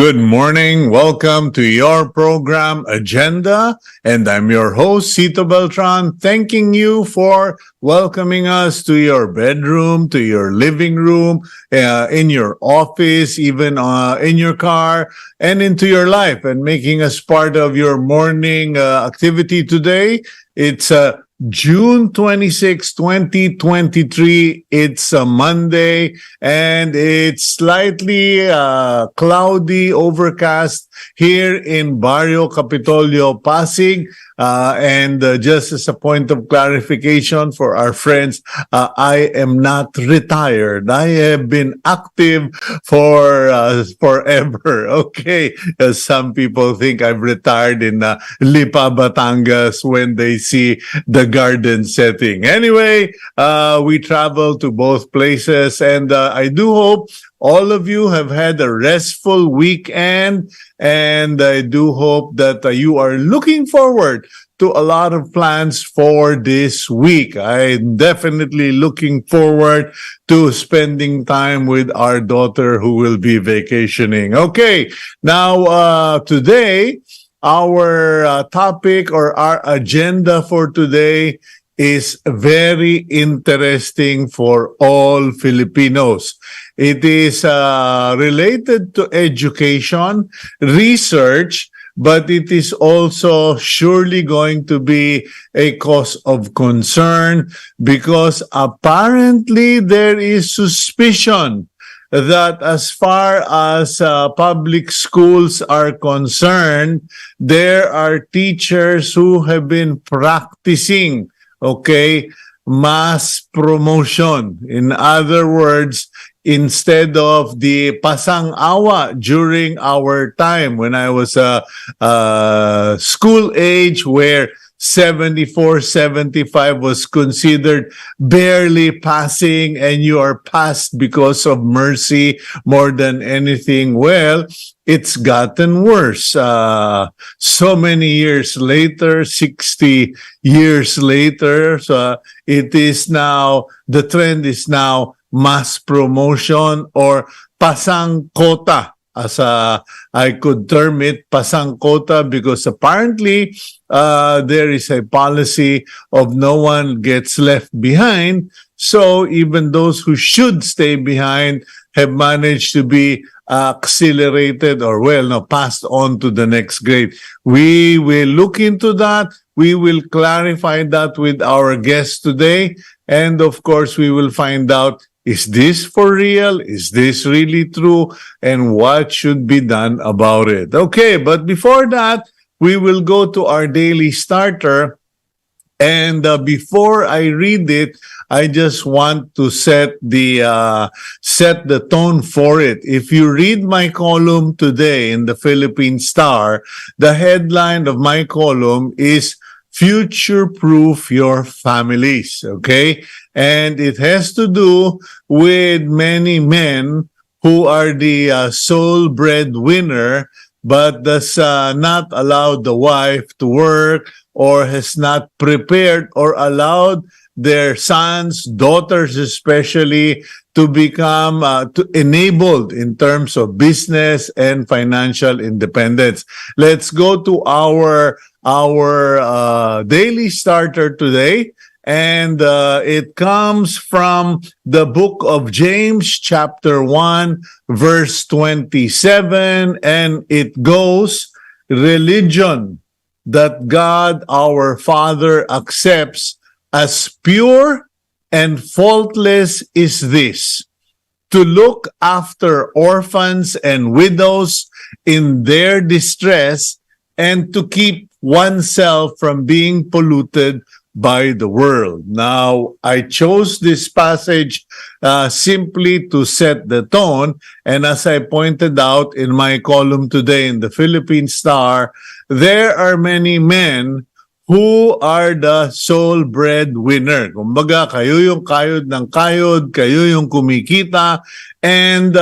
Good morning. Welcome to your program Agenda, and I'm your host, Cito Beltran, thanking you for welcoming us to your bedroom, to your living room, in your office, even in your car, and into your life, and making us part of your morning activity today. It's June 26, 2023. It's a Monday and it's slightly cloudy, overcast here in Barrio Capitolio, Pasig. And just as a point of clarification for our friends, I am not retired. I have been active for forever. Okay, some people think I've retired in Lipa, Batangas when they see the garden setting. Anyway, we travel to both places, and I do hope all of you have had a restful weekend, and I do hope that you are looking forward to a lot of plans for this week. I'm definitely looking forward to spending time with our daughter who will be vacationing. Okay, now today, our topic or our agenda for today is very interesting for all Filipinos. It is related to education, research, but it is also surely going to be a cause of concern because apparently there is suspicion that as far as public schools are concerned, there are teachers who have been practicing, mass promotion. In other words, instead of the pasang-awa during our time when I was school age, where 74, 75 was considered barely passing, and you are passed because of mercy more than anything. Well, it's gotten worse. So many years later, 60 years later, so it is now, the trend is now mass promotion or pasang kota, as I could term it, pasang kota, because apparently there is a policy of no one gets left behind. So even those who should stay behind have managed to be accelerated or passed on to the next grade. We will look into that. We will clarify that with our guest today. And of course, we will find out, is this for real? Is this really true? And what should be done about it? Okay, but before that, we will go to our daily starter. And before I read it, I just want to set the tone for it. If you read my column today in the Philippine Star, the headline of my column is Future-Proof Your Families, okay? And it has to do with many men who are the sole breadwinner, but does not allow the wife to work, or has not prepared or allowed their sons, daughters especially, to become enabled in terms of business and financial independence. Let's go to our daily starter today, and it comes from the book of James, chapter 1, verse 27, and it goes, religion that God our Father accepts as pure and faultless is this: to look after orphans and widows in their distress, and to keep oneself from being polluted by the world. Now, I chose this passage simply to set the tone, and as I pointed out in my column today in the Philippine Star, there are many men who are the sole breadwinner. Kumbaga, kayo yung kayod ng kayod, kayo yung kumikita, and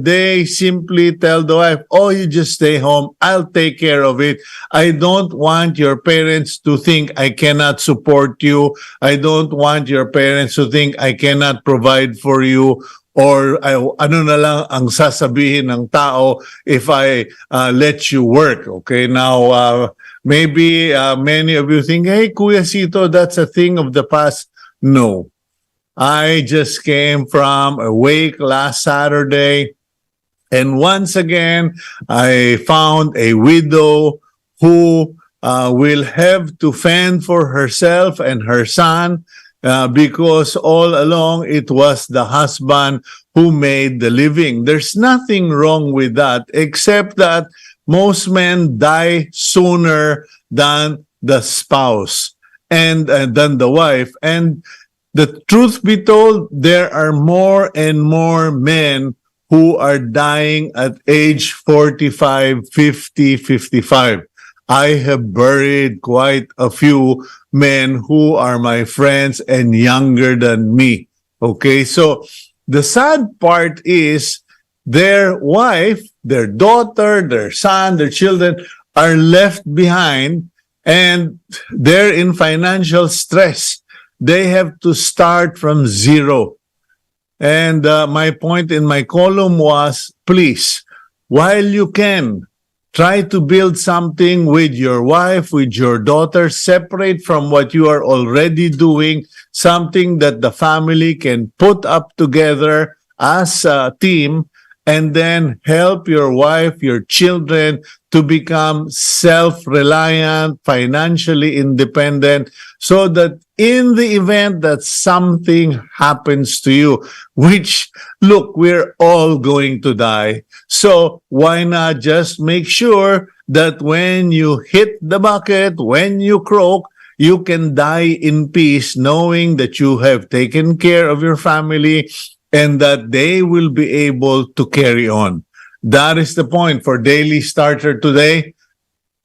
they simply tell the wife, oh, you just stay home, I'll take care of it. I don't want your parents to think I cannot support you. I don't want your parents to think I cannot provide for you. Or ano na lang ang sasabihin ng tao if I let you work. Okay, now maybe many of you think, hey, Kuya Cito, that's a thing of the past. No, I just came from a wake last Saturday, and once again, I found a widow who will have to fend for herself and her son because all along it was the husband who made the living. There's nothing wrong with that, except that most men die sooner than the spouse and than the wife. And the truth be told, there are more and more men who are dying at age 45, 50, 55. I have buried quite a few men who are my friends and younger than me. Okay, so the sad part is their wife, their daughter, their son, their children are left behind and they're in financial stress. They have to start from zero. And my point in my column was, please, while you can, try to build something with your wife, with your daughter, separate from what you are already doing, something that the family can put up together as a team, and then help your wife, your children to become self-reliant, financially independent, so that in the event that something happens to you, which, look, we're all going to die. So why not just make sure that when you hit the bucket, when you croak, you can die in peace, knowing that you have taken care of your family and that they will be able to carry on. That is the point for Daily Starter today.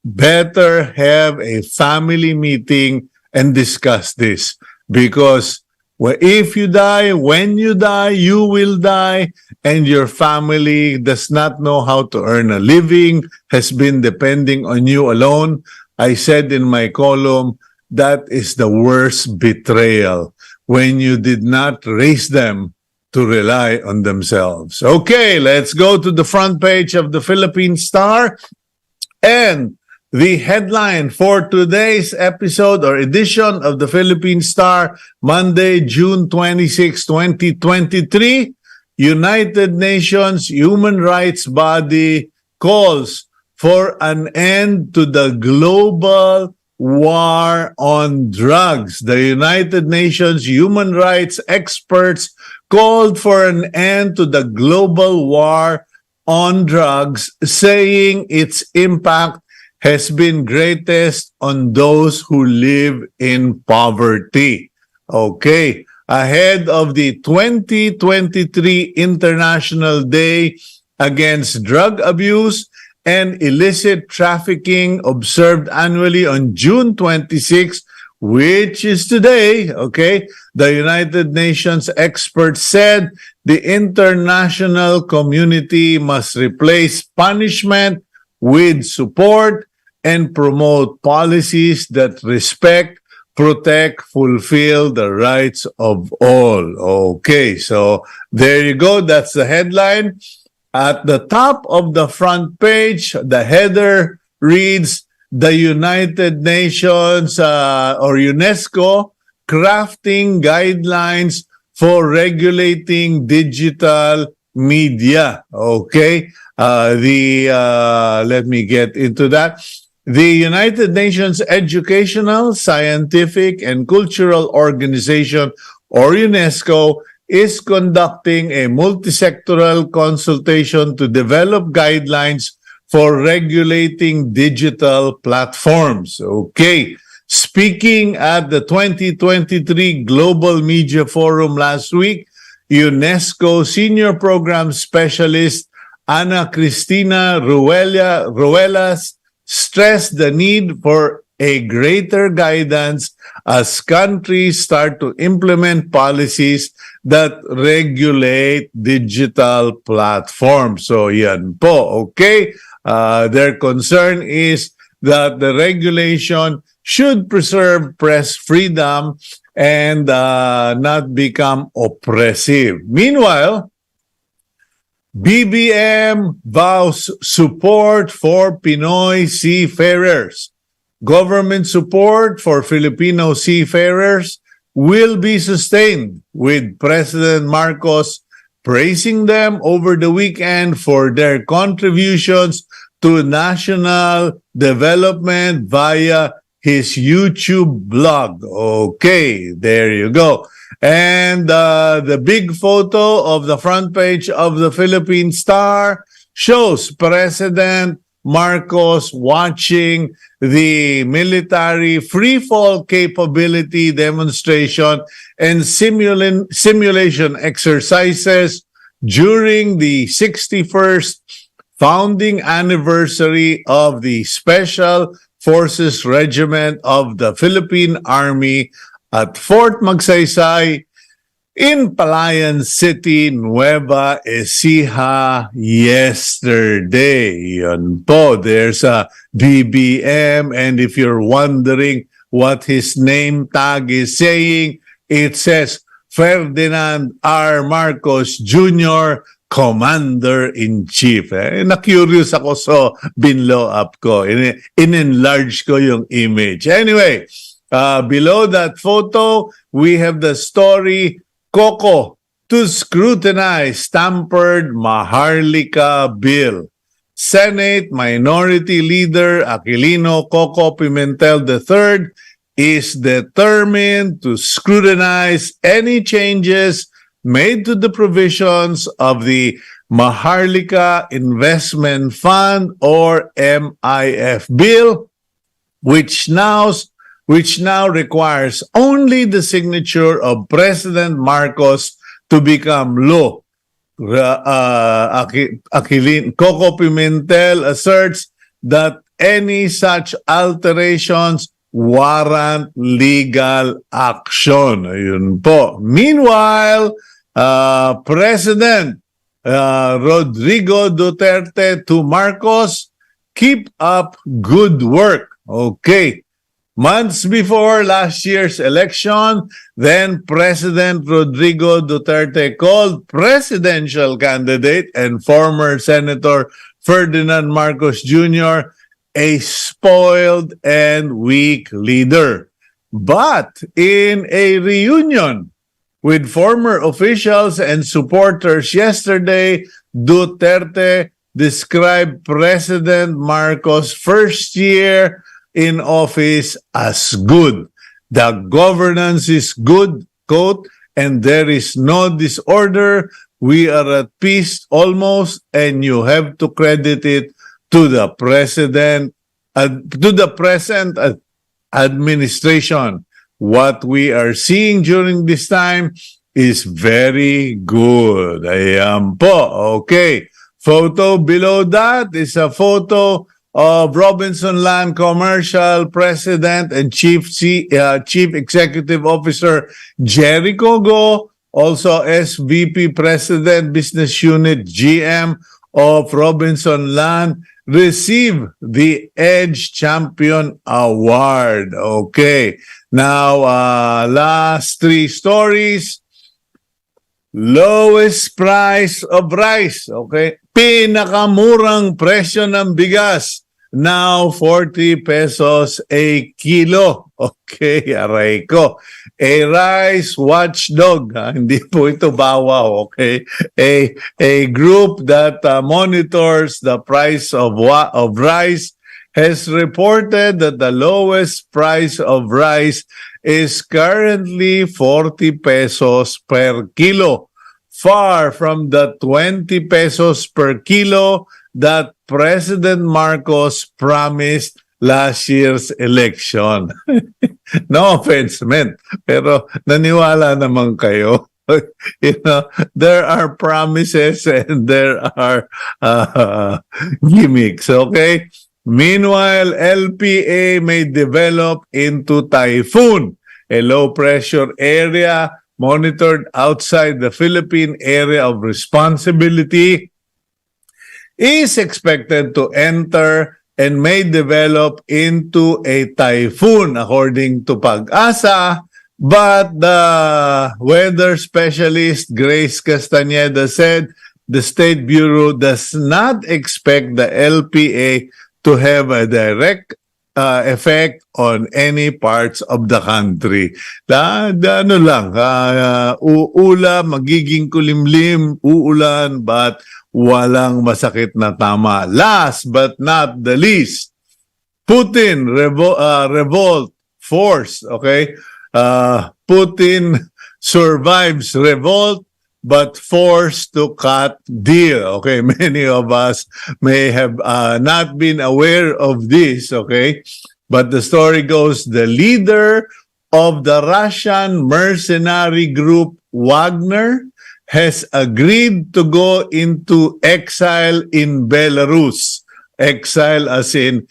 Better have a family meeting and discuss this, because if you die, when you die, you will die, and your family does not know how to earn a living, has been depending on you alone. I said in my column, that is the worst betrayal, when you did not raise them to rely on themselves. Okay, let's go to the front page of the Philippine Star. And the headline for today's episode or edition of the Philippine Star, Monday, June 26, 2023, United Nations Human Rights Body calls for an end to the global war on drugs. The United Nations human rights experts called for an end to the global war on drugs, saying its impact has been greatest on those who live in poverty. Okay, ahead of the 2023 International Day Against Drug Abuse and Illicit Trafficking observed annually on June 26, which is today, okay, the United Nations experts said the international community must replace punishment with support and promote policies that respect, protect, fulfill the rights of all. Okay, so there you go. That's the headline. At the top of the front page, the header reads, the United Nations or UNESCO crafting guidelines for regulating digital media. Okay, let me get into that. The United Nations Educational, Scientific, and Cultural Organization, or UNESCO, is conducting a multisectoral consultation to develop guidelines for regulating digital platforms. Okay. Speaking at the 2023 Global Media Forum last week, UNESCO Senior Program Specialist Ana Cristina Ruelas stressed the need for a greater guidance as countries start to implement policies that regulate digital platforms. So yan po, okay? Their concern is that the regulation should preserve press freedom and not become oppressive. Meanwhile, BBM vows support for Pinoy seafarers. Government support for Filipino seafarers will be sustained, with President Marcos praising them over the weekend for their contributions to national development via his YouTube blog. Okay, there you go. And the big photo of the front page of the Philippine Star shows President Marcos watching the military freefall capability demonstration and simulation exercises during the 61st founding anniversary of the Special Forces Regiment of the Philippine Army at Fort Magsaysay in Palayan City, Nueva Ecija yesterday. Yun po, there's a BBM, and if you're wondering what his name tag is saying, it says Ferdinand R. Marcos Jr., Commander-in-Chief. Na-curious ako, so binlow up ko. In-enlarge ko yung image. Anyway, below that photo, we have the story, Coco to scrutinize tampered Maharlika bill. Senate Minority Leader Aquilino Coco Pimentel III is determined to scrutinize any changes made to the provisions of the Maharlika Investment Fund or MIF bill, which now requires only the signature of President Marcos to become law. Coco Pimentel asserts that any such alterations warrant legal action. Ayun po. Meanwhile, President Rodrigo Duterte to Marcos, keep up good work. Okay. Months before last year's election, then President Rodrigo Duterte called presidential candidate and former Senator Ferdinand Marcos Jr. a spoiled and weak leader. But in a reunion with former officials and supporters yesterday, Duterte described President Marcos' first year in office as good. The governance is good, quote, and there is no disorder. We are at peace almost, and you have to credit it to the president, to the present administration. What we are seeing during this time is very good. Ayan po. Okay. Photo below that is a photo of Robinson Land Commercial President and Chief Executive Officer Jerry Cogo, also SVP President Business Unit GM of Robinson Land, receive the Edge Champion Award. Okay. Now, last three stories. Lowest price of rice. Okay. Pinakamurang presyo ng bigas. Now, 40 pesos a kilo. Okay, aray ko. A rice watchdog. Hindi po ito bawaw. Okay. A group that monitors the price of rice has reported that the lowest price of rice is currently 40 pesos per kilo, far from the 20 pesos per kilo that President Marcos promised last year's election. No offense meant, pero naniwala naman kayo. You know, there are promises and there are gimmicks, okay? Meanwhile, LPA may develop into typhoon, a low-pressure area monitored outside the Philippine area of responsibility is expected to enter and may develop into a typhoon, according to Pag-asa. But the weather specialist Grace Castañeda said the State Bureau does not expect the LPA to have a direct effect on any parts of the country. Ano lang, magiging kulimlim, uulan, but walang masakit na tama. Last but not the least, Putin revolt force, okay? Putin survives revolt but forced to cut deal. Okay, many of us may have not been aware of this, okay? But the story goes, the leader of the Russian mercenary group Wagner has agreed to go into exile in Belarus. Exile as in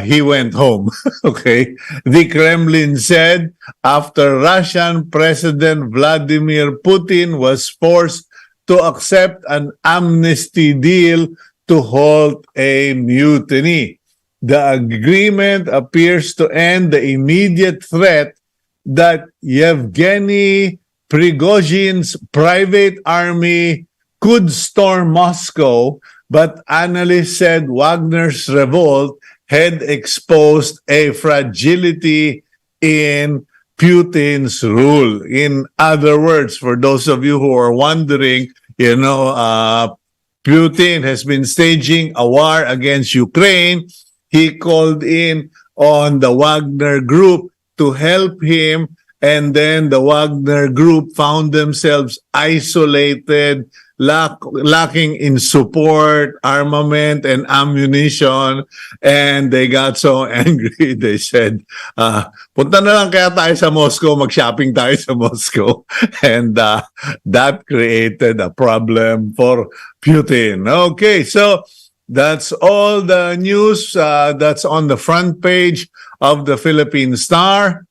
he went home. Okay. The Kremlin said after Russian President Vladimir Putin was forced to accept an amnesty deal to halt a mutiny. The agreement appears to end the immediate threat that Yevgeny Prigozhin's private army could storm Moscow, but analysts said Wagner's revolt had exposed a fragility in Putin's rule. In other words, for those of you who are wondering, Putin has been staging a war against Ukraine. He called in on the Wagner Group to help him, and then the Wagner Group found themselves isolated, lacking in support, armament, and ammunition, and they got so angry, they said, punta na lang kaya tayo sa Moscow, mag-shopping tayo sa Moscow. And that created a problem for Putin. Okay, so that's all the news that's on the front page of the Philippine Star.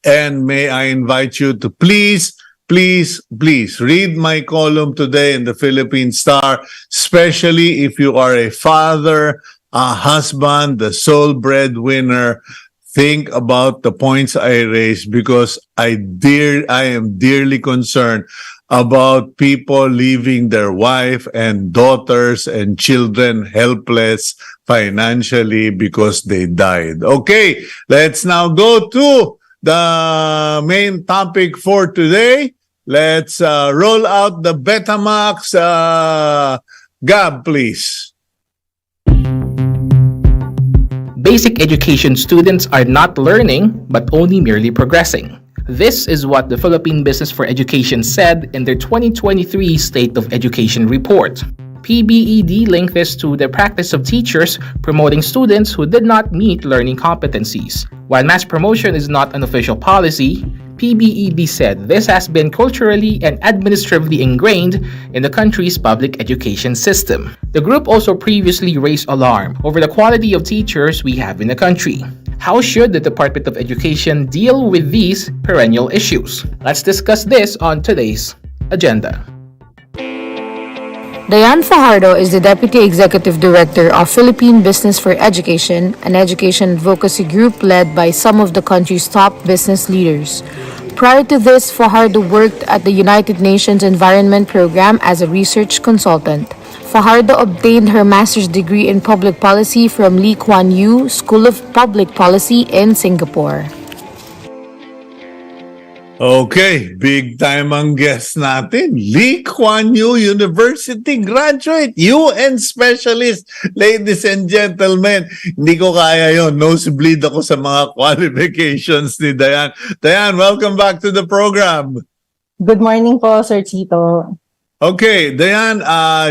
And may I invite you to please read my column today in the Philippine Star, especially if you are a father, a husband, the sole breadwinner. Think about the points I raised, because I am dearly concerned about people leaving their wife and daughters and children helpless financially because they died. Okay, let's now go to the main topic for today. Let's roll out the Betamax. Gab, please. Basic education students are not learning, but only merely progressing. This is what the Philippine Business for Education said in their 2023 State of Education report. PBEd linked this to the practice of teachers promoting students who did not meet learning competencies. While mass promotion is not an official policy, PBEd said this has been culturally and administratively ingrained in the country's public education system. The group also previously raised alarm over the quality of teachers we have in the country. How should the Department of Education deal with these perennial issues? Let's discuss this on today's agenda. Diane Fajardo is the Deputy Executive Director of Philippine Business for Education, an education advocacy group led by some of the country's top business leaders. Prior to this, Fajardo worked at the United Nations Environment Program as a research consultant. Fajardo obtained her master's degree in public policy from Lee Kuan Yew School of Public Policy in Singapore. Okay, big time ang guest natin. Lee Kuan Yew University graduate, UN specialist. Ladies and gentlemen, hindi ko kaya yon. Nosebleed ako sa mga qualifications ni Diane. Diane, welcome back to the program. Good morning po, Sir Cito. Okay, Diane,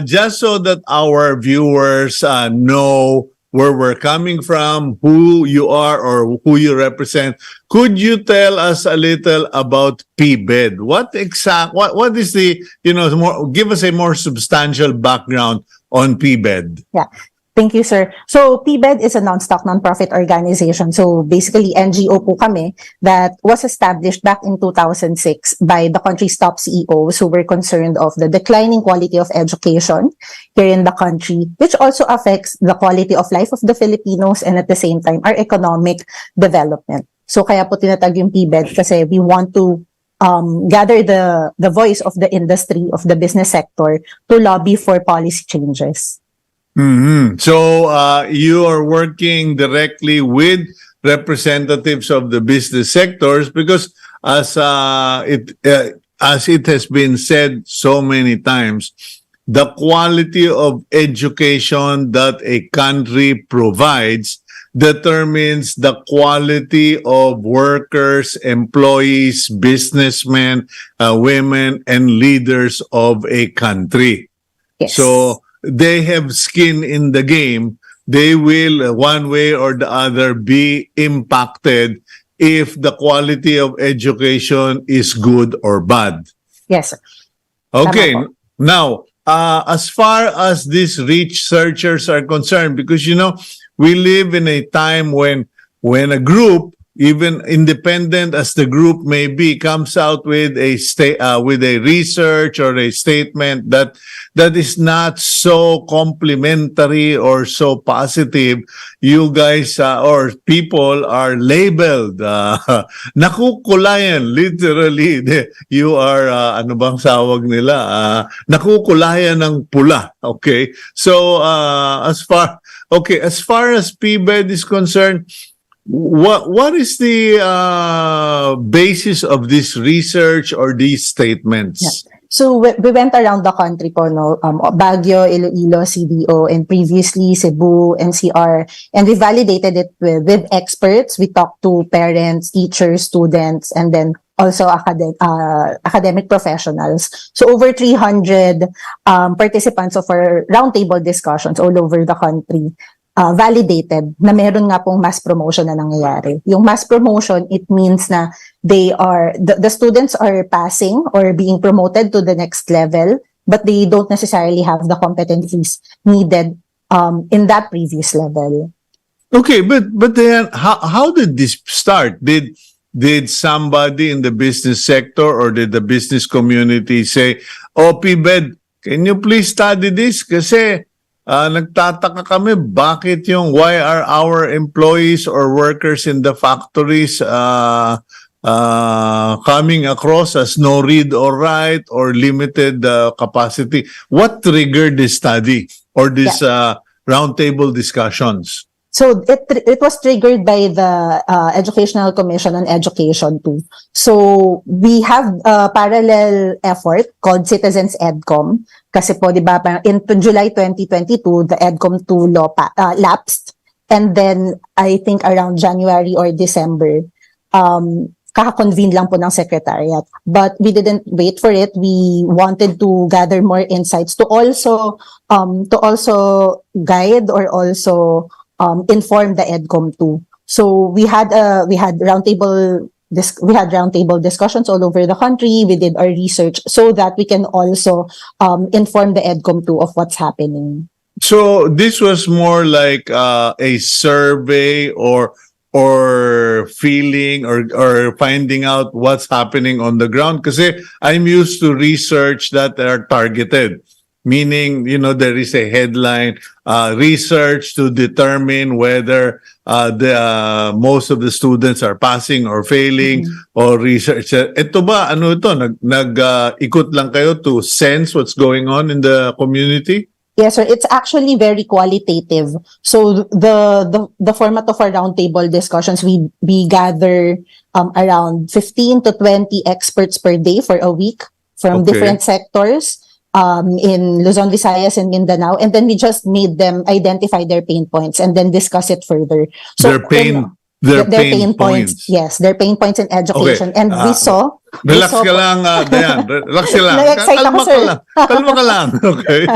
just so that our viewers know where we're coming from, who you are or who you represent, could you tell us a little about PBEd? What is the, give us a more substantial background on PBEd. Yeah. Thank you, sir. So, PBEd is a non-stock, non-profit organization. So, basically, NGO po kami that was established back in 2006 by the country's top CEOs who were concerned of the declining quality of education here in the country, which also affects the quality of life of the Filipinos and at the same time, our economic development. So, kaya po tinatag yung PBEd kasi we want to gather the voice of the industry, of the business sector, to lobby for policy changes. So you are working directly with representatives of the business sectors because as it has been said so many times, the quality of education that a country provides determines the quality of workers, employees, businessmen, women, and leaders of a country. Yes. So they have skin in the game. They will, one way or the other, be impacted if the quality of education is good or bad. Yes, sir. Okay, Tama po. now, as far as these researchers are concerned, because we live in a time when a group, even independent as the group may be, comes out with a research or a statement that is not so complimentary or so positive, you guys or people are labeled nakukulayan, literally. You are ano bang sawag nila, nakukulayan ng pula. Okay, so as far as PBEd is concerned, what is the basis of this research or these statements? Yeah. So we went around the country po, no? Baguio, Iloilo, CDO, and previously Cebu, NCR, and we validated it with experts. We talked to parents, teachers, students, and then also academic professionals. So over 300 participants of our roundtable discussions all over the country validated na meron nga pong mass promotion na nangyayari. Yung mass promotion, it means na the students are passing or being promoted to the next level, but they don't necessarily have the competencies needed in that previous level. Okay, but then how did this start? Did somebody in the business sector or did the business community say, "Oh, PBEd, can you please study this? Kasi nagtataka kami why are our employees or workers in the factories coming across as no read or write or limited capacity?" What triggered this study or this roundtable discussions? So it was triggered by the Educational Commission on Education too. So we have a parallel effort called Citizens EDCOM. Kasi po, di ba, in July 2022, the EDCOM 2 law lapsed. And then, I think around January or December, kaka-convene lang po ng secretariat. But we didn't wait for it. We wanted to gather more insights to also guide or also inform the EDCOM 2. So we had roundtable discussions all over the country. We did our research so that we can also inform the EDCOM 2 of what's happening. So this was more like a survey or feeling or finding out what's happening on the ground. Kasi I'm used to research that are targeted. Meaning, there is a headline, research to determine whether most of the students are passing or failing, or research. Ito ba, nag-ikot lang kayo to sense what's going on in the community? Yes, sir. It's actually very qualitative. So the format of our roundtable discussions, we gather around 15 to 20 experts per day for a week from different sectors. In Luzon, Visayas, and Mindanao, and then we just made them identify their pain points and then discuss it further. So Their pain points. Yes, their pain points in education. Okay. And we saw. Relax ka lang, Diane. Relax ka lang. Na-excite ako, sir. Kalma ka lang.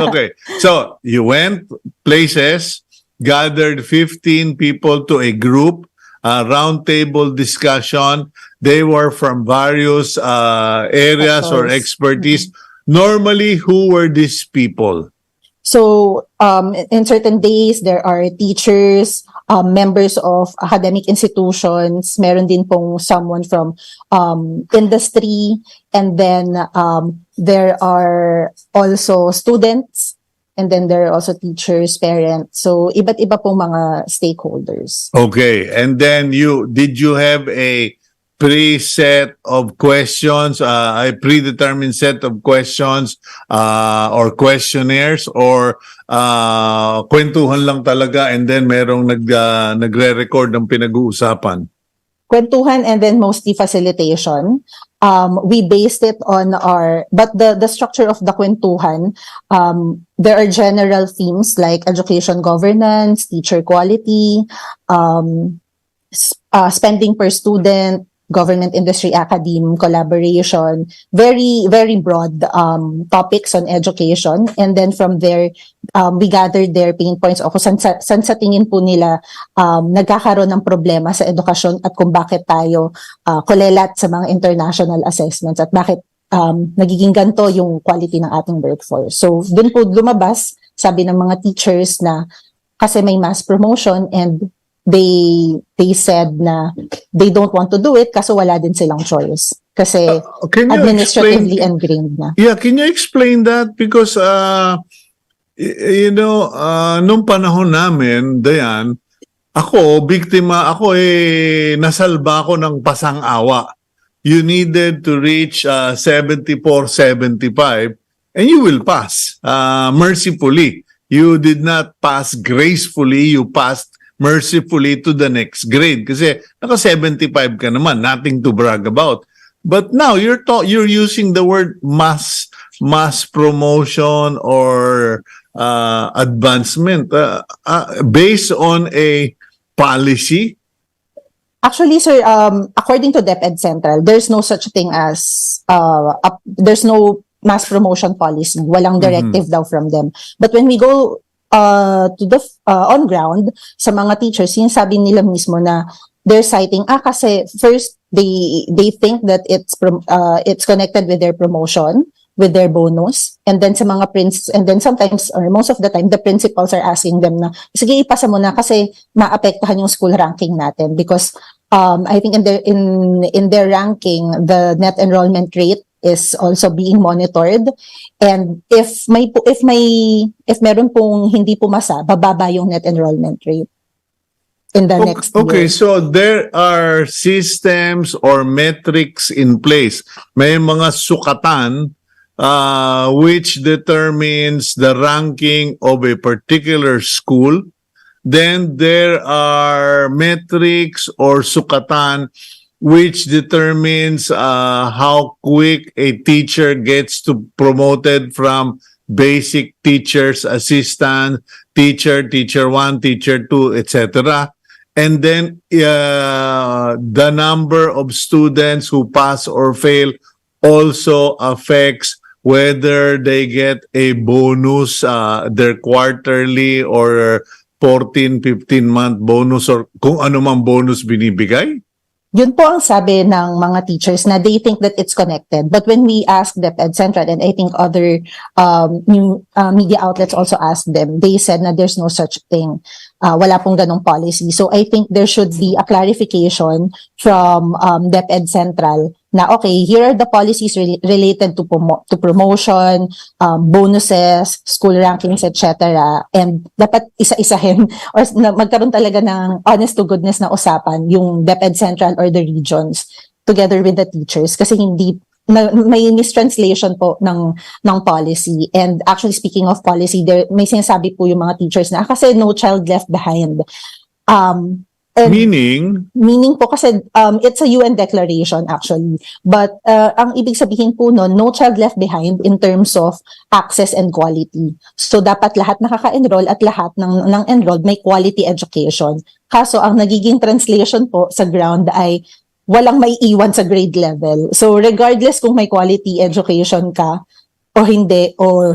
Okay. So, you went places, gathered 15 people to a group, roundtable discussion. They were from various areas or expertise. Normally, who were these people? So, in certain days, there are teachers, members of academic institutions, meron din pong someone from industry, and then there are also students, and then there are also teachers, parents. So, iba't iba pong mga stakeholders. Okay, and then did you have a preset of questions, a predetermined set of questions or questionnaires, or kwentuhan lang talaga and then merong nagre-record ng pinag-uusapan? Kwentuhan and then mostly facilitation. We based it on but the structure of the kwentuhan, there are general themes like education governance, teacher quality, spending per student, government industry academe collaboration, very very broad topics on education, and then from there we gathered their pain points o kung san sa tingin po nila nagkakaroon ng problema sa edukasyon at kung bakit tayo kulelat sa mga international assessments at bakit nagiging ganito yung quality ng ating workforce. So dun po lumabas, sabi ng mga teachers na kasi may mass promotion and they said na they don't want to do it kasi wala din silang choice. Kasi administratively ingrained na. Yeah, can you explain that? Because, nung panahon namin, Diane, nasalba ako ng pasang-awa. You needed to reach 74, 75, and you will pass mercifully. You did not pass gracefully, you passed mercifully to the next grade kasi naka 75 ka naman, nothing to brag about. But now you're using the word mass promotion or advancement based on a policy. Actually, sir, according to DepEd Central, there's no such thing as there's no mass promotion policy. Walang directive daw from them. But when we go to the on ground sa mga teachers, sinasabi nila mismo na they're citing kasi first they think that it's connected with their promotion, with their bonus, and then sa mga and then sometimes or most of the time the principals are asking them na sige ipasa mo na kasi maapektuhan yung school ranking natin because I think in their ranking the net enrollment rate is also being monitored, and if meron pong hindi pumasa, bababa yung net enrollment rate in the next year. Okay, so there are systems or metrics in place. May mga sukatan which determines the ranking of a particular school. Then there are metrics or sukatan which determines how quick a teacher gets to promoted from basic teacher's assistant, teacher 1, teacher 2, etc. And then the number of students who pass or fail also affects whether they get a bonus, their quarterly or 14, 15-month bonus or kung ano mang bonus binibigay. Yun po ang sabi ng mga teachers na they think that it's connected. But when we ask DepEd Central, and I think other media outlets also asked them, they said na there's no such thing. Wala pong ganong policy. So I think there should be a clarification from DepEd Central na okay, here are the policies related to promotion, bonuses, school rankings, etc. And dapat isa-isahin or magkaroon talaga ng honest to goodness na usapan yung DepEd Central or the regions together with the teachers kasi hindi may mistranslation po ng policy. And actually speaking of policy, there may sinasabi po yung mga teachers na kasi no child left behind. Meaning po kasi it's a UN declaration actually. But ang ibig sabihin po no child left behind in terms of access and quality. So dapat lahat nakaka-enroll at lahat ng enrolled may quality education. Kaso ang nagiging translation po sa ground ay walang may iwan sa grade level. So regardless kung may quality education ka o hindi o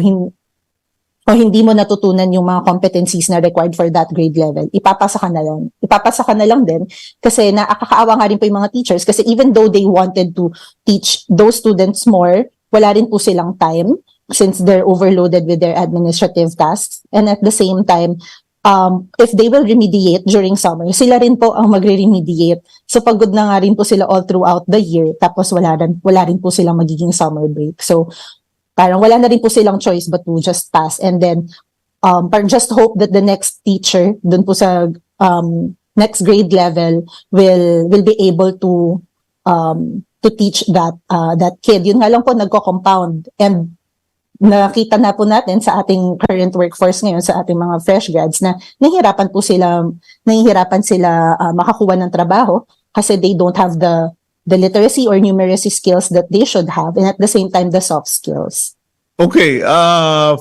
hindi mo natutunan yung mga competencies na required for that grade level, ipapasa ka na lang. Ipapasa ka na lang din kasi nakakaawa nga rin po yung mga teachers kasi even though they wanted to teach those students more, wala rin po silang time since they're overloaded with their administrative tasks. And at the same time, if they will remediate during summer, sila rin po ang magre-remediate. So pagod na nga rin po sila all throughout the year tapos wala rin po silang magiging summer break. So parang wala na rin po silang choice but to just pass and then parang just hope that the next teacher dun po sa next grade level will be able to to teach that kid. Yun nga lang po nagko-compound, and nakita na po natin sa ating current workforce ngayon, sa ating mga fresh grads, na nahihirapan sila makakuha ng trabaho kasi they don't have the literacy or numeracy skills that they should have, and at the same time the soft skills. Okay,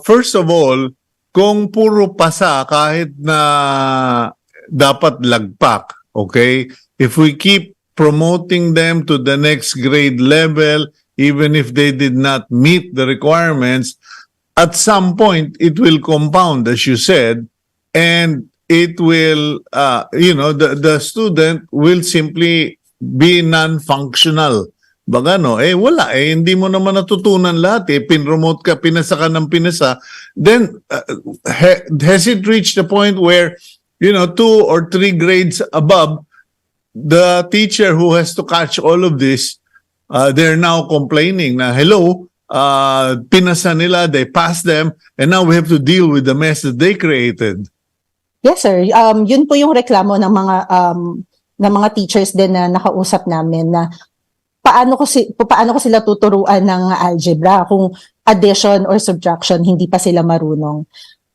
first of all, kung puro pasa kahit na dapat lagpak, okay? If we keep promoting them to the next grade level, even if they did not meet the requirements, at some point it will compound, as you said, and it will, the student will simply be non-functional. Baga no, wala, hindi mo naman natutunan lahat, pinromote ka, pinasa ka ng pinasa. Then, has it reached the point where, 2 or 3 grades above, the teacher who has to catch all of this, they're now complaining na, hello, pinasa nila, they passed them, and now we have to deal with the mess that they created. Yes, sir. Yun po yung reklamo ng mga teachers din na nakausap namin, na paano ko sila tuturuan ng algebra kung addition or subtraction hindi pa sila marunong.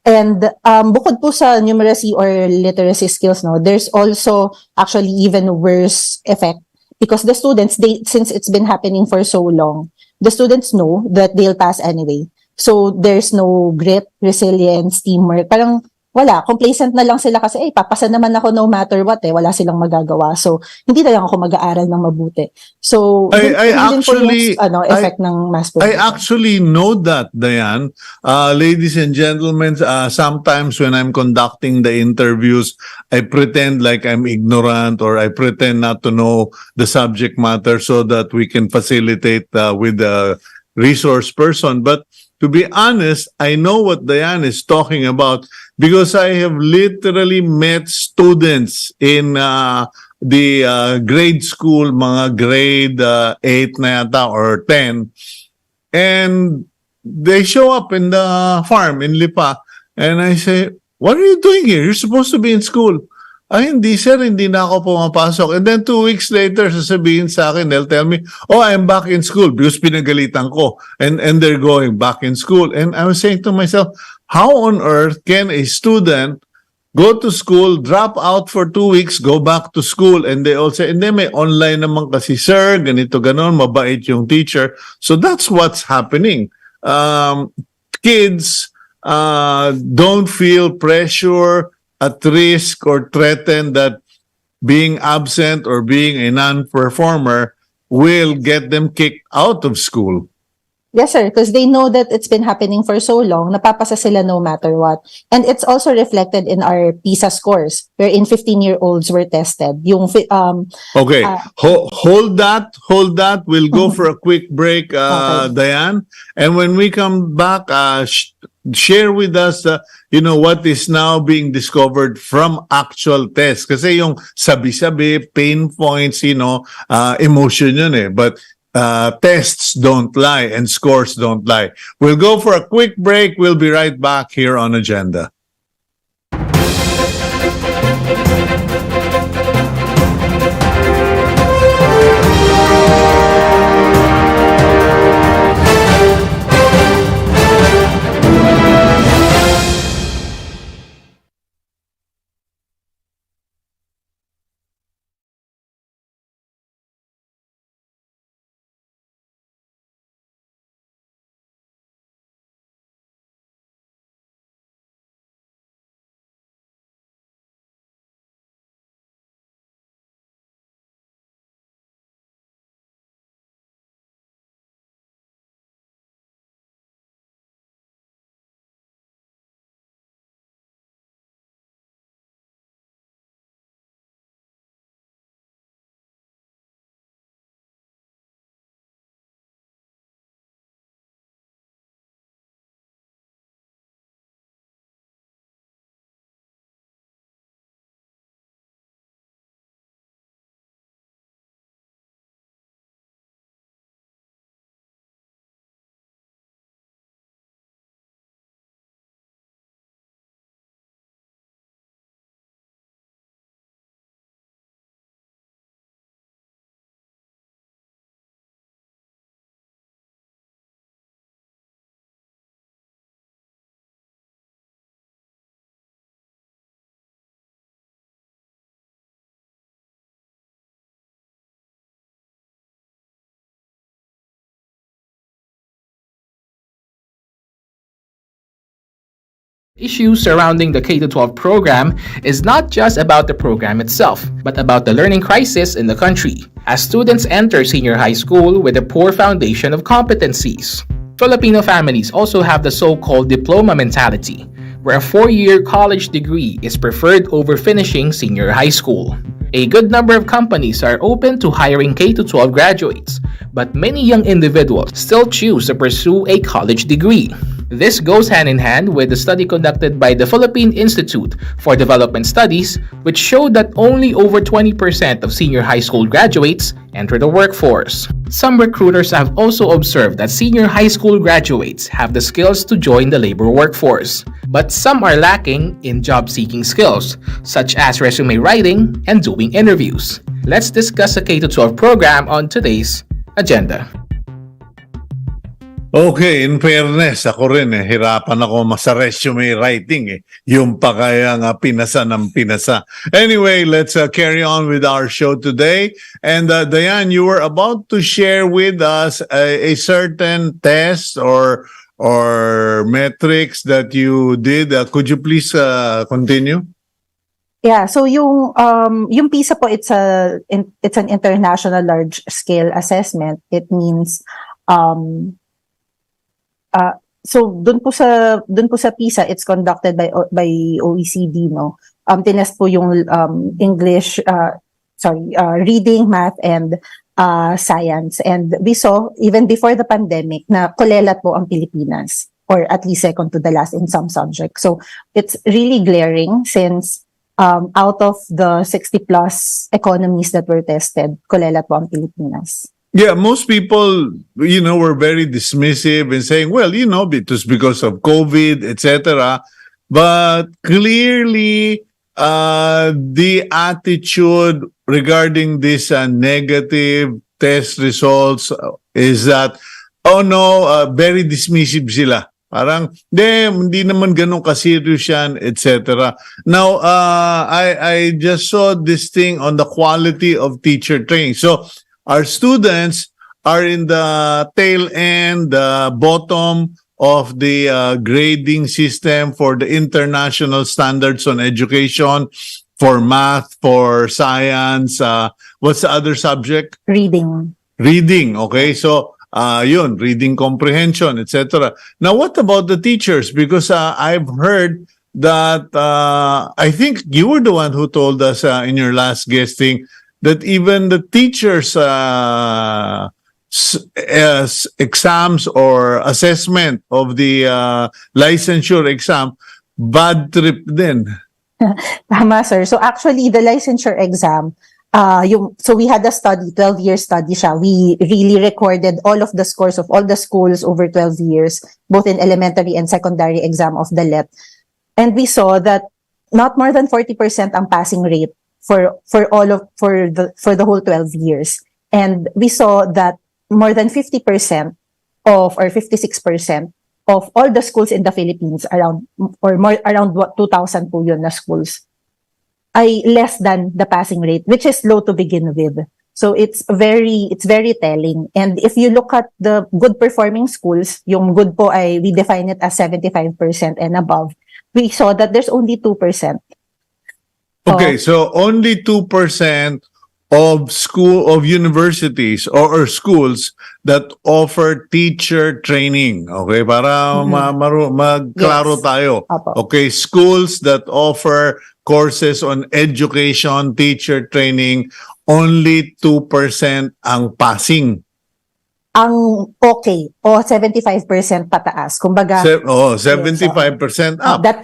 And bukod po sa numeracy or literacy skills, no, there's also actually even worse effect, because the students, since it's been happening for so long, the students know that they'll pass anyway. So there's no grit, resilience, teamwork. Parang wala, complacent na lang sila kasi papasa naman ako no matter what, wala silang magagawa. So hindi na lang ako mag-aaral ng mabuti. So I actually effect ng mass I production. actually know that, Diane. Ladies and gentlemen, sometimes when I'm conducting the interviews, I pretend like I'm ignorant, or I pretend not to know the subject matter so that we can facilitate with the resource person. But to be honest, I know what Diane is talking about, because I have literally met students in the grade school, mga grade 8 na yata or 10, and they show up in the farm in Lipa, and I say, what are you doing here? You're supposed to be in school. Ay, hindi sir, hindi na ako pumapasok. And then 2 weeks later, sasabihin sa akin, they'll tell me, oh, I'm back in school because pinagalitan ko. And they're going back in school. And I was saying to myself, how on earth can a student go to school, drop out for 2 weeks, go back to school, and they all say, and then may online naman kasi, sir, ganito ganon, mabait yung teacher. So that's what's happening. Kids don't feel pressure, at risk, or threatened that being absent or being a non-performer will get them kicked out of school. Yes, sir, because they know that it's been happening for so long, napapasa sila no matter what. And it's also reflected in our PISA scores, wherein 15-year-olds were tested. Okay, hold that. We'll go for a quick break, Okay. Diane. And when we come back, share with us, what is now being discovered from actual tests. Kasi yung sabi-sabi, pain points, emotion yun eh. But tests don't lie and scores don't lie. We'll go for a quick break. We'll be right back here on Agenda. Issues surrounding the K-12 program is not just about the program itself, but about the learning crisis in the country, as students enter senior high school with a poor foundation of competencies. Filipino families also have the so-called diploma mentality, where a 4-year college degree is preferred over finishing senior high school. A good number of companies are open to hiring K-12 graduates, but many young individuals still choose to pursue a college degree. This goes hand in hand with the study conducted by the Philippine Institute for Development Studies, which showed that only over 20% of senior high school graduates enter the workforce. Some recruiters have also observed that senior high school graduates have the skills to join the labor workforce, but some are lacking in job-seeking skills, such as resume writing and doing interviews. Let's discuss the K-12 program on today's agenda. Okay, in fairness, ako rin hirapan ako sa resume writing Yung pa kaya nga pinasa ng pinasa. Anyway, let's carry on with our show today. And Diane, you were about to share with us a certain test or metrics that you did. Could you please continue? Yeah, so yung PISA po, it's an international large scale assessment. It means so dun po sa PISA, it's conducted by OECD, no. Tinest po yung English, reading, math, and science. And we saw even before the pandemic na kulelat po ang Pilipinas, or at least second to the last in some subjects. So it's really glaring since out of the 60 plus economies that were tested, kulelat po ang Pilipinas. Yeah, most people, were very dismissive and saying, well, it was because of COVID, etc. But clearly, the attitude regarding this negative test results is that, very dismissive sila. Parang, hindi naman ganun ka-serious yan, etc. Now, I just saw this thing on the quality of teacher training. So, our students are in the tail end, the bottom of the grading system for the international standards on education, for math, for science. What's the other subject? Reading. Reading, okay. So, reading comprehension, etc. Now, what about the teachers? Because I've heard that, I think you were the one who told us in your last guesting that even the teachers' exams or assessment of the licensure exam, bad trip din. Tama, sir. So actually, the licensure exam, so we had a study, 12-year study siya. We really recorded all of the scores of all the schools over 12 years, both in elementary and secondary exam of the LET. And we saw that not more than 40% ang passing rate for the whole 12 years. And we saw that more than 50% or 56% of all the schools in the Philippines around 2,000 po yun na schools ay less than the passing rate, which is low to begin with. So it's very telling. And if you look at the good performing schools, yung good po ay we define it as 75% and above. We saw that there's only 2%. Okay, so only 2% of universities or schools that offer teacher training. Okay, para magklaro tayo. Okay, schools that offer courses on education, teacher training, only 2% ang passing. Ang okay o 75% pataas. Kumbaga 75% up. That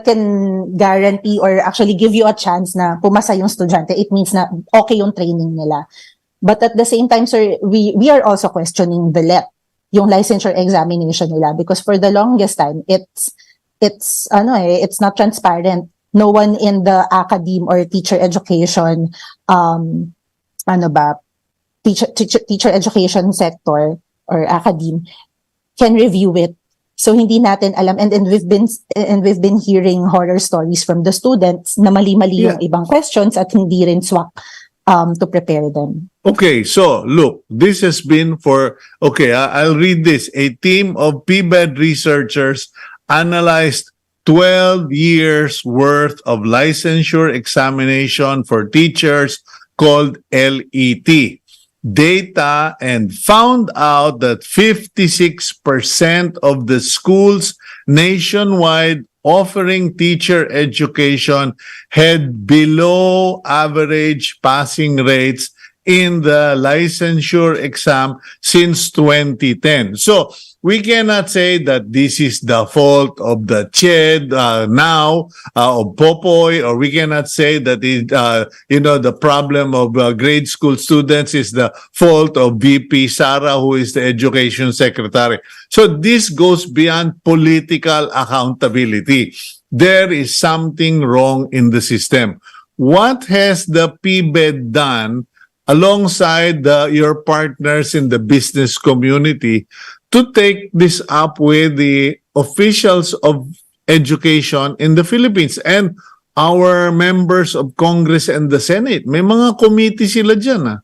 can guarantee or actually give you a chance na pumasa yung estudyante. It means na okay yung training nila. But at the same time, sir, we are also questioning the LET, yung licensure examination nila, because for the longest time it's not transparent. No one in the academe or teacher education teacher education sector or academe can review it. So hindi natin alam, and we've been hearing horror stories from the students na mali-mali yung ibang questions at hindi rin swak to prepare them. Okay, so look, this has been I'll read this. A team of PBEd researchers analyzed 12 years worth of licensure examination for teachers called LET data and found out that 56% of the schools nationwide offering teacher education had below average passing rates in the licensure exam since 2010. So we cannot say that this is the fault of the CHED now, of Popoy, or we cannot say that the problem of grade school students is the fault of VP Sara, who is the education secretary. So this goes beyond political accountability. There is something wrong in the system. What has the PBEd done alongside your partners in the business community to take this up with the officials of education in the Philippines and our members of Congress and the Senate? May mga committee sila dyan,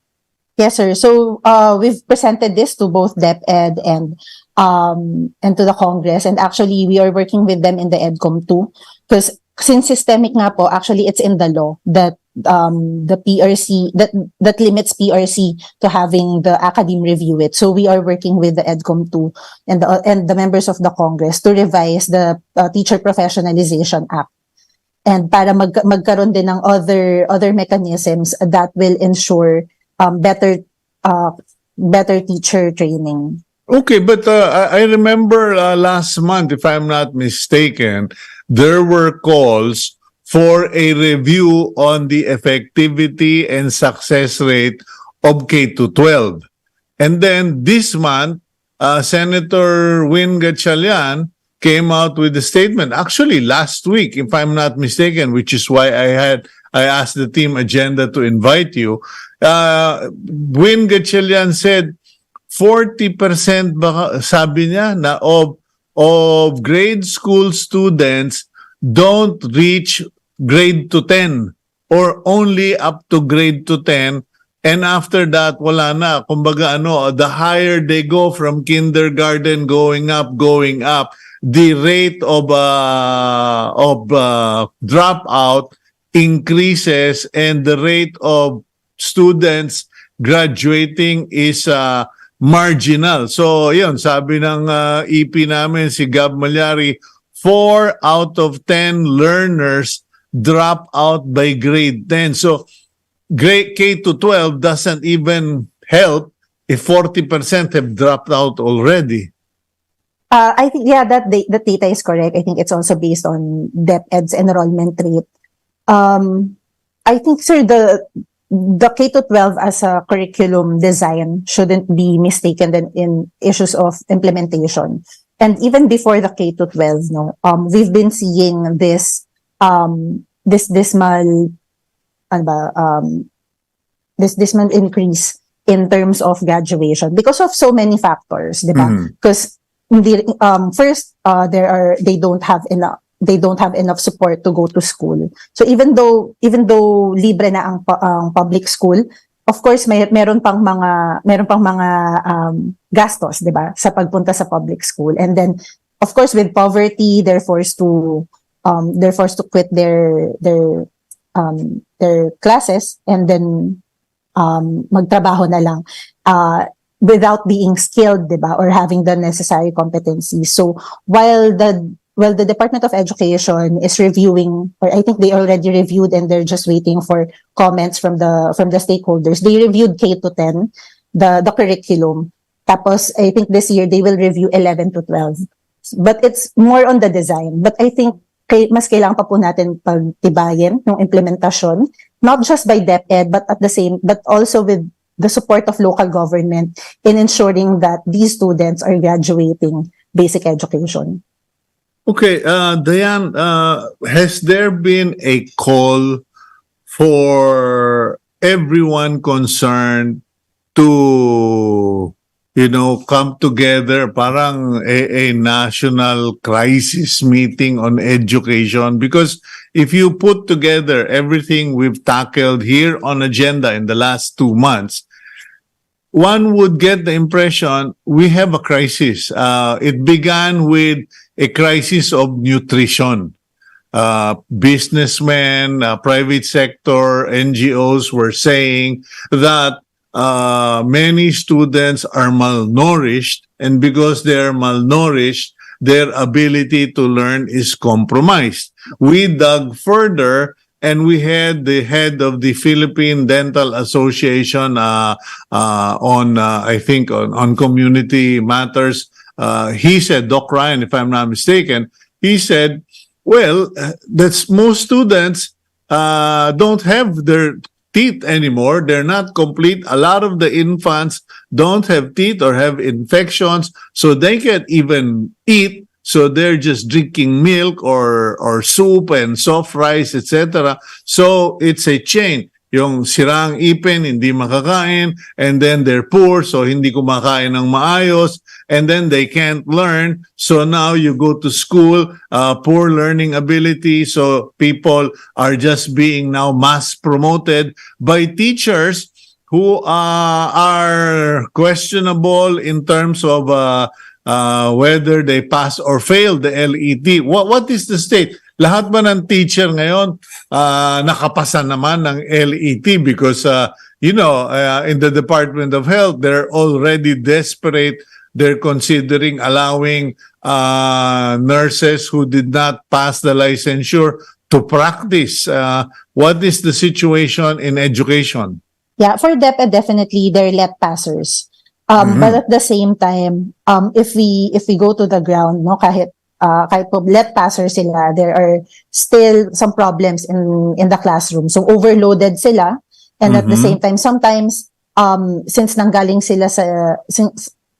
Yes, sir. So we've presented this to both DepEd and to the Congress, and actually we are working with them in the EDCOM too, because since systemic nga po, actually it's in the law that the PRC that limits PRC to having the academe review it. So we are working with the EDCOM too and the members of the Congress to revise the Teacher Professionalization Act, and para magkaroon din ng other mechanisms that will ensure better teacher training. Okay, but I remember last month, if I'm not mistaken, there were calls for a review on the effectivity and success rate of K-12. And then this month, Senator Win Gatchalian came out with a statement. Actually, last week, if I'm not mistaken, which is why I asked the team agenda to invite you, Win Gatchalian said 40% baka, sabi niya, na of grade school students don't reach grade to 10 or only up to grade to 10, and after that wala na. Kumbaga the higher they go from kindergarten going up, the rate of dropout increases and the rate of students graduating is marginal. So yun, sabi ng EP namin si Gab Malyari, 4 out of 10 learners drop out by grade 10. So grade K-12 doesn't even help if 40% have dropped out already. I think, that data is correct. I think it's also based on DepEd's enrollment rate. I think, sir, the K-12 as a curriculum design shouldn't be mistaken in issues of implementation. And even before the K-12, we've been seeing this dismal increase in terms of graduation because of so many factors, di ba? Because first, they don't have enough support to go to school. So even though libre na ang public school, of course meron pang mga gastos, 'di ba, sa pagpunta sa public school. And then of course with poverty, they're forced to quit their classes and then magtrabaho na lang without being skilled, 'di ba, or having the necessary competencies. So while the Department of Education is reviewing, or I think they already reviewed and they're just waiting for comments from the stakeholders. They reviewed K-10, the curriculum. Tapos I think this year they will review 11 to 12. But it's more on the design. But I think mas kailangan pa po natin pagtibayin yung implementasyon, not just by DepEd but also with the support of local government in ensuring that these students are graduating basic education. Okay, Diane, has there been a call for everyone concerned to, come together, parang a national crisis meeting on education? Because if you put together everything we've tackled here on agenda in the last 2 months, one would get the impression we have a crisis. It began with a crisis of nutrition. Businessmen, private sector, NGOs were saying that many students are malnourished, and because they're malnourished, their ability to learn is compromised. We dug further, and we had the head of the Philippine Dental Association I think, on community matters. He said, Doc Ryan, if I'm not mistaken, he said, well, that's most students don't have their teeth anymore. They're not complete. A lot of the infants don't have teeth or have infections, so they can't even eat. So they're just drinking milk or soup and soft rice, etc. So it's a chain. Yung sirang ipin, hindi makakain, and then they're poor, so hindi kumakain ng maayos, and then they can't learn. So now you go to school, poor learning ability, so people are just being now mass promoted by teachers who are questionable in terms of whether they pass or fail the LET. What is the state? Lahat ba ng teacher ngayon nakapasa naman ng LET? Because, in the Department of Health, they're already desperate. They're considering allowing nurses who did not pass the licensure to practice. What is the situation in education? Yeah, for DepEd, definitely they're let passers. But at the same time, if we go to the ground, no, kahit po let passers sila, there are still some problems in the classroom. So overloaded sila, and at the same time, sometimes since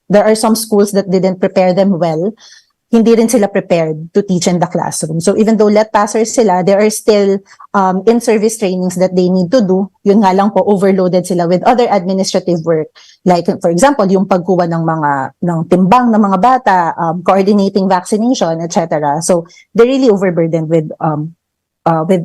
there are some schools that didn't prepare them well, hindi rin sila prepared to teach in the classroom. So even though let passers sila, there are still in-service trainings that they need to do. Yun nga lang po, overloaded sila with other administrative work. Like, for example, yung pagkuha ng timbang ng mga bata, coordinating vaccination, etc. So they're really overburdened with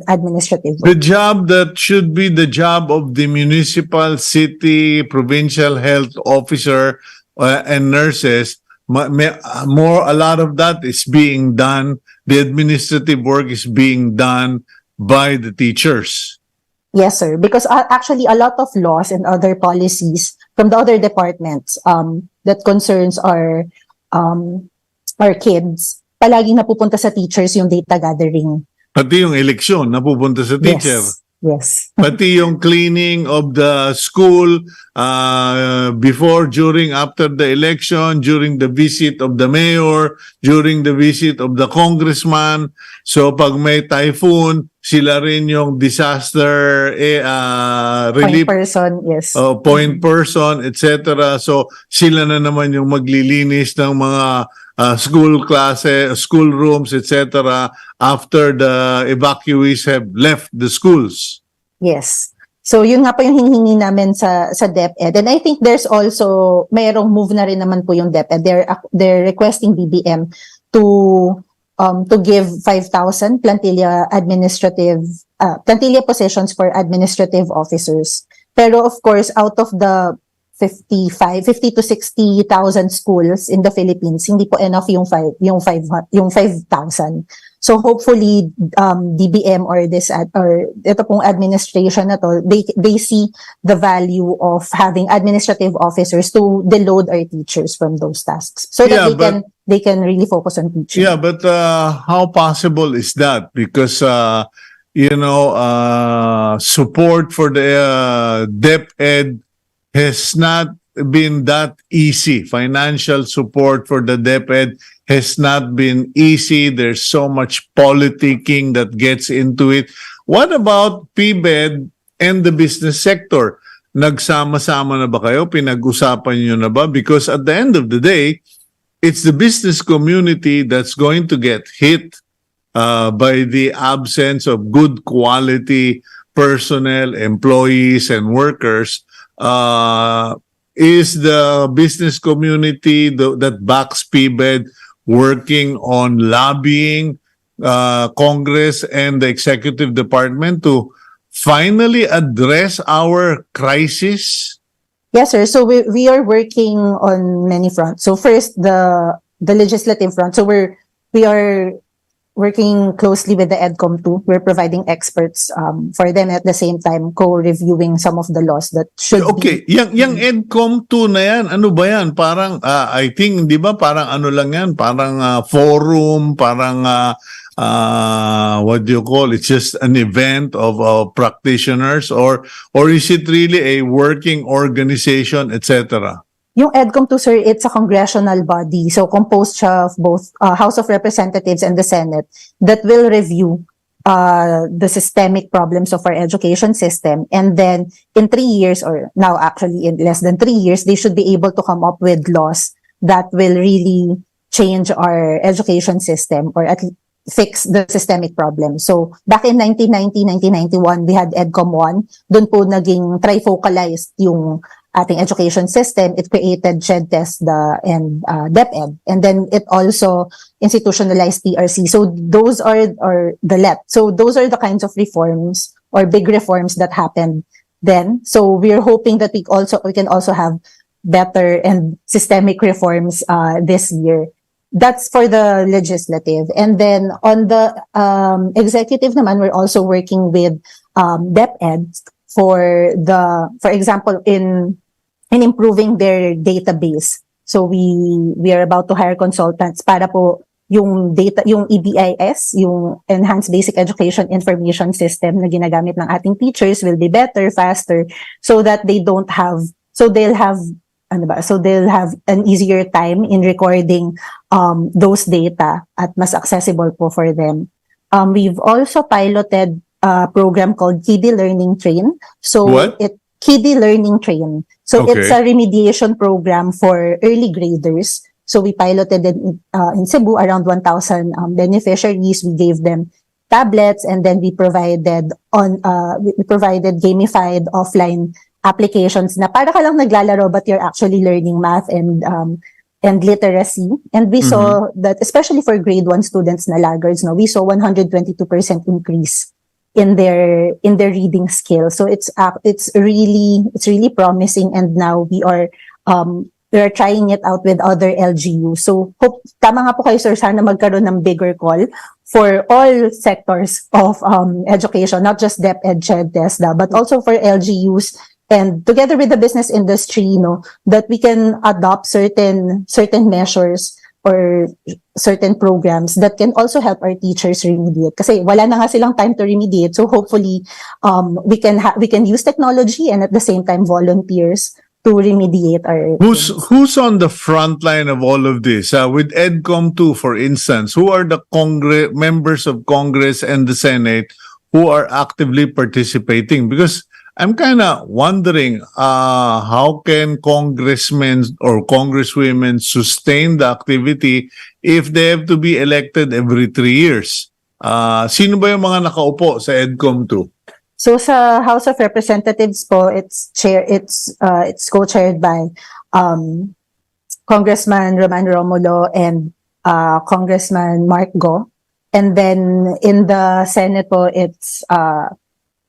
administrative work. The job that should be the job of the municipal, city, provincial health officer and nurses, a lot of that is being done. The administrative work is being done by the teachers. Yes, sir. Because actually, a lot of laws and other policies from the other departments that concerns our kids, palaging napupunta sa teachers yung data gathering. Pati yung eleksyon napupunta sa teacher. Yes. Pati yung cleaning of the school before, during, after the election, during the visit of the mayor, during the visit of the congressman. So pag may typhoon, sila rin yung disaster relief Point person, yes. point person, etc. So sila na naman yung maglilinis ng mga school classes, school rooms, etc. after the evacuees have left the schools. Yes. So yun nga po yung hinihingi namin sa DepEd. And I think there's also, mayroong move na rin naman po yung DepEd. They're requesting BBM to give 5,000 plantilla positions for administrative officers. Pero of course, out of the 50 to 60,000 schools in the Philippines, hindi po enough yung 5,000. So hopefully DBM or ito pong administration na to, they see the value of having administrative officers to deload our teachers from those tasks so that they can really focus on teaching. Yeah, but how possible is that? Because support for the DepEd has not been that easy. Financial support for the DepEd has not been easy. There's so much politicking that gets into it. What about PBEd and the business sector? Nagsama-sama na ba kayo? Pinag-usapan nyo na ba? Because at the end of the day, it's the business community that's going to get hit by the absence of good quality personnel, employees, and workers. Is the business community that backs PBEd working on lobbying Congress and the executive department to finally address our crisis Yes, sir. So we are working on many fronts. So first, the legislative front. So we are working closely with the EDCOM too. We're providing experts for them, at the same time co-reviewing some of the laws that should Okay, be. yung EDCOM 2 na yan, ano ba yan? Parang, I think, di ba, parang ano lang yan, parang forum, parang, what do you call it? It's just an event of practitioners, or is it really a working organization, etc.? Yung EDCOM 2, sir, it's a congressional body. So composed siya of both House of Representatives and the Senate that will review the systemic problems of our education system. And then in 3 years, or now actually in less than 3 years, they should be able to come up with laws that will really change our education system, or at least fix the systemic problem. So back in 1990, 1991, we had EDCOM 1. Doon po naging trifocalized yung ating education system. It created CHED-TEST and DepEd. And then it also institutionalized TRC. So those are the LEP. So those are the kinds of reforms or big reforms that happened then. So we're hoping that we can also have better and systemic reforms this year. That's for the legislative. And then on the executive naman, we're also working with DepEd for example, in improving their database. So we are about to hire consultants para po yung EBIS, yung Enhanced Basic Education Information System na ginagamit ng ating teachers will be better, faster, so that they'll have an easier time in recording those data at mas accessible po for them. We've also piloted a program called Kiddie Learning Train. So What? Kiddie Learning Train. So Okay. it's a remediation program for early graders. So we piloted it in Cebu, around 1,000 beneficiaries. We gave them tablets, and then we provided gamified offline applications na para ka lang naglalaro but you're actually learning math and literacy. And we saw that, especially for grade 1 students na laggards, we saw 122% increase in their reading skill. So it's really promising, and now we are trying it out with other LGUs. So tama nga po kayo, sir, sana magkaroon ng bigger call for all sectors of education, not just DepEd, CHED-TESDA, but also for LGUs, and together with the business industry, that we can adopt certain measures or certain programs that can also help our teachers remediate. Kasi wala na nga silang time to remediate. So hopefully, we can use technology and at the same time volunteers to remediate our Who's on the front line of all of this? With EDCOM 2, for instance, who are the members of Congress and the Senate who are actively participating? Because I'm kind of wondering, how can congressmen or congresswomen sustain the activity if they have to be elected every 3 years? Sino ba yung mga nakaupo sa EDCOM 2? So sa House of Representatives po, it's co-chaired by Congressman Roman Romulo and Congressman Mark Go. And then in the Senate po, it's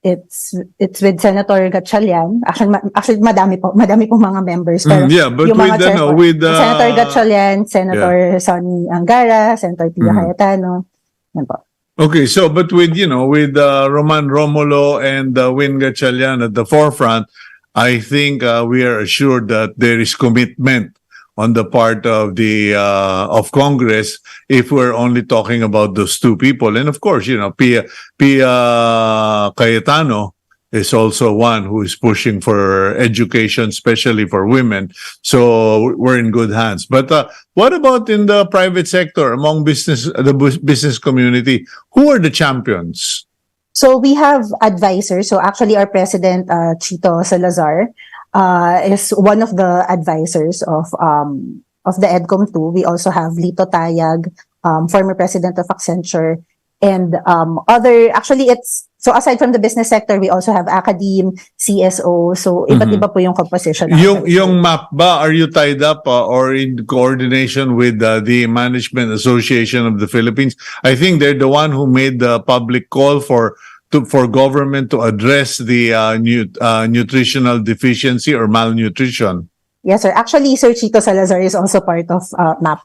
with Senator Gatchalian. Actually madami po mga members. Pero but yung mga with Senator Gatchalian, Senator Sonny Angara, Senator Pia Cayetano. Yan po. Okay, so but with Roman Romulo and Win Gatchalian at the forefront, I think we are assured that there is commitment on the part of the of Congress if we're only talking about those two people. And of course, Pia Cayetano is also one who is pushing for education, especially for women. So we're in good hands. But what about in the private sector, among the business community? Who are the champions? So we have advisors. So actually our president, Cito Salazar, is one of the advisors of the EDCOM 2. We also have Lito Tayag, former president of Accenture, and so aside from the business sector, we also have academe, CSO. So iba't iba po yung composition. Yung map ba, are you tied up or in coordination with the Management Association of the Philippines? I think they're the one who made the public call for for government to address the nutritional deficiency or malnutrition? Yes, sir. Actually, Sir Chito Salazar is also part of MAP.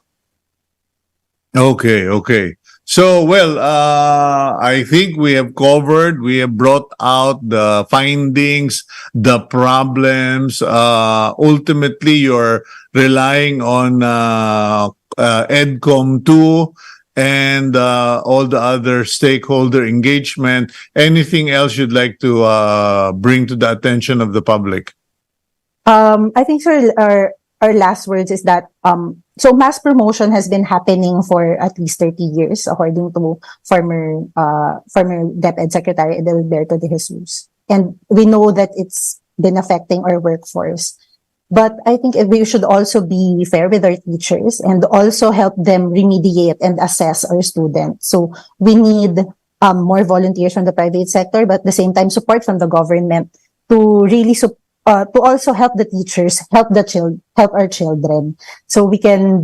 Okay. So, well, I think we have brought out the findings, the problems. Ultimately, you're relying on EDCOM 2 and all the other stakeholder engagement. Anything else you'd like to bring to the attention of the public? I think, sir, our last words is that so mass promotion has been happening for at least 30 years, according to former DepEd Secretary Edelberto de Jesus. And we know that it's been affecting our workforce. But I think we should also be fair with our teachers and also help them remediate and assess our students. So we need more volunteers from the private sector, but at the same time support from the government to really to also help the teachers, help our children. So we can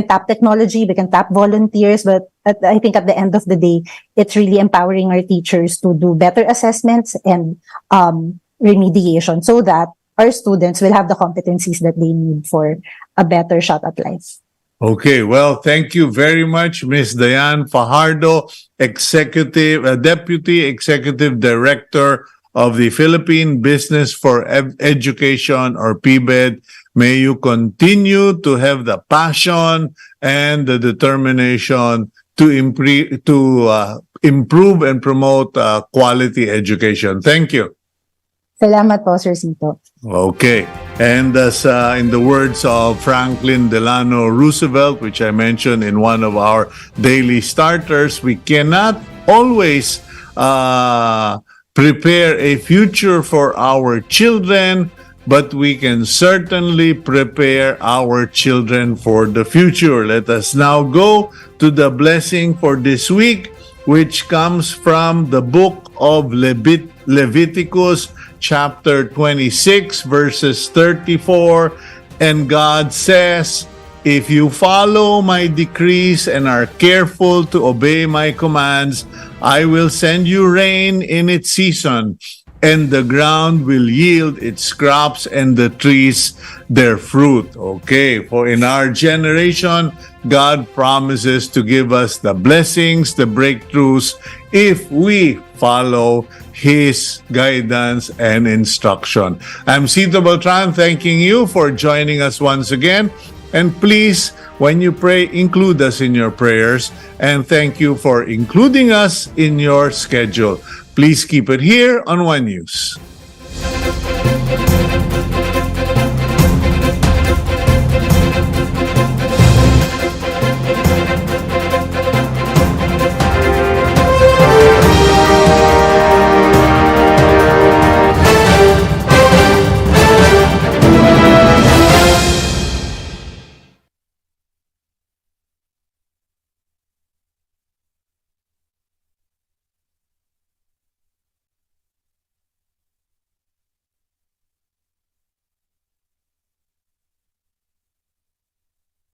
tap technology, we can tap volunteers, but I think at the end of the day, it's really empowering our teachers to do better assessments and remediation so that our students will have the competencies that they need for a better shot at life. Okay, well, thank you very much, Ms. Diane Fajardo, Deputy Executive Director of the Philippine Business for Education, or PBEd. May you continue to have the passion and the determination to improve and promote quality education. Thank you. Salamat po, Sir Cito. Okay. And as in the words of Franklin Delano Roosevelt, which I mentioned in one of our daily starters, we cannot always prepare a future for our children, but we can certainly prepare our children for the future. Let us now go to the blessing for this week, which comes from the book of Leviticus, chapter 26, verses 34. And God says, "If you follow my decrees and are careful to obey my commands, I will send you rain in its season, and the ground will yield its crops and the trees their fruit." Okay, for in our generation, God promises to give us the blessings, the breakthroughs, if we follow His guidance and instruction. I'm Cito Beltran, thanking you for joining us once again. And please, when you pray, include us in your prayers. And thank you for including us in your schedule. Please keep it here on One News.